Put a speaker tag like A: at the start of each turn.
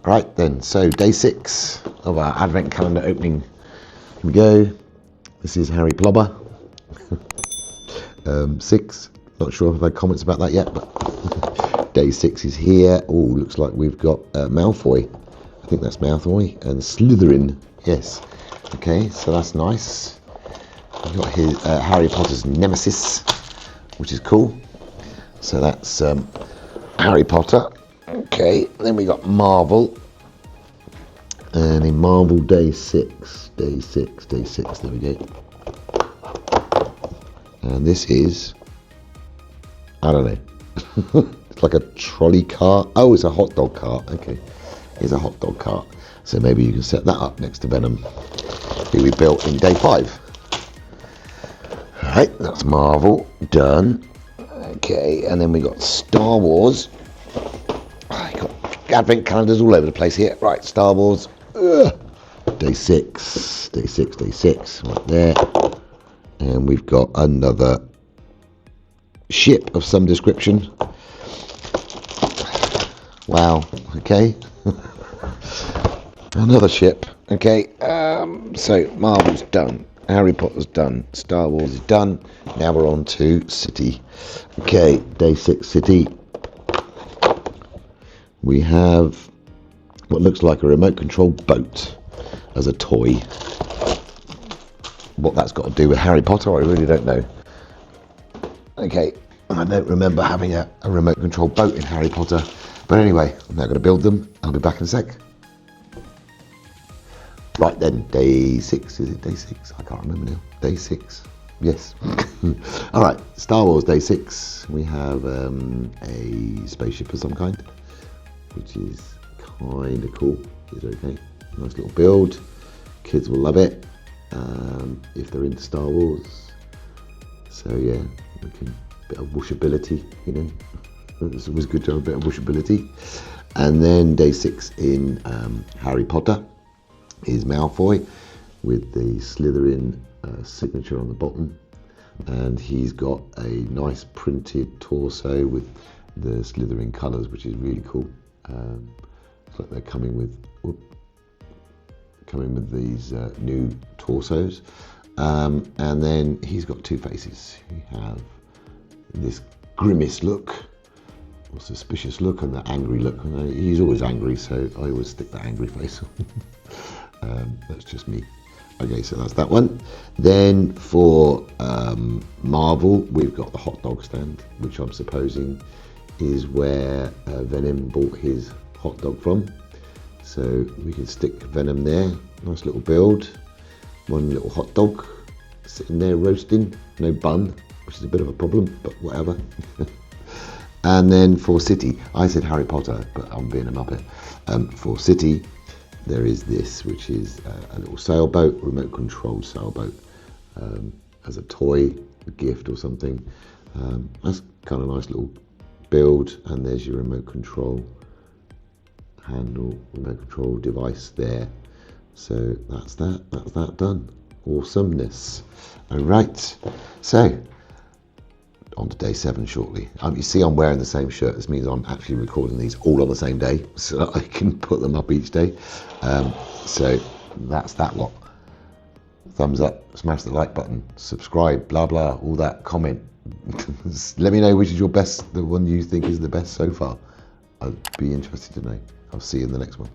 A: Right then, so day 6 of our advent calendar opening. Here we go. This is Harry Plobber. 6. Not sure if I've had comments about that yet, but day 6 is here. Oh, looks like we've got Malfoy. I think that's Malfoy and Slytherin. Yes. Okay, so that's nice. We've got his Harry Potter's nemesis, which is cool. So that's Harry Potter. Okay, then we got Marvel. And in Marvel day 6, there we go. And this is, I don't know, it's like a trolley cart. Oh, it's a hot dog cart. Okay, it's a hot dog cart. So maybe you can set that up next to Venom. Here we built in day 5. All right, that's Marvel, done. Okay, and then we got Star Wars. I got advent calendars all over the place here. Right, Star Wars. Day 6, right there. And we've got another ship of some description. Wow, okay. Another ship, okay. So Marvel's done, Harry Potter's done, Star Wars is done. Now we're on to City. Okay, day 6 City. We have what looks like a remote control boat as a toy. What that's got to do with Harry Potter, I really don't know. Okay, I don't remember having a remote control boat in Harry Potter. But anyway, I'm now going to build them. I'll be back in a sec. Right then, day 6, is it day 6? I can't remember now. Day 6, yes. All right, Star Wars day 6. We have a spaceship of some kind, which is kind of cool. It's okay, nice little build. Kids will love it if they're into Star Wars. So yeah, bit of washability, you know. It's always good to have a bit of washability. And then day 6 in Harry Potter is Malfoy with the Slytherin signature on the bottom, and he's got a nice printed torso with the Slytherin colours, which is really cool. It's like they're coming with these new torsos, and then he's got 2 faces. You have this grimace look, or suspicious look, and the angry look. And he's always angry, so I always stick that angry face on. That's just me. Okay, so that's that one. Then for Marvel, we've got the hot dog stand, which I'm supposing is where Venom bought his hot dog from. So we can stick Venom there. Nice little build. One little hot dog sitting there roasting. No bun, which is a bit of a problem, but whatever. And then for City, I said Harry Potter, but I'm being a muppet. For City, there is this, which is a little sailboat, remote controlled sailboat, as a toy, a gift or something. That's kind of a nice little build, and there's your remote control handle, remote control device there. So that's that done. Awesomeness. All right, so on to day 7 shortly. You see I'm wearing the same shirt. This means I'm actually recording these all on the same day, so that I can put them up each day. So that's that lot. Thumbs up, smash the like button, subscribe, blah blah, all that, comment. Let me know which is your best, the one you think is the best so far. I'd be interested to know. I'll see you in the next one.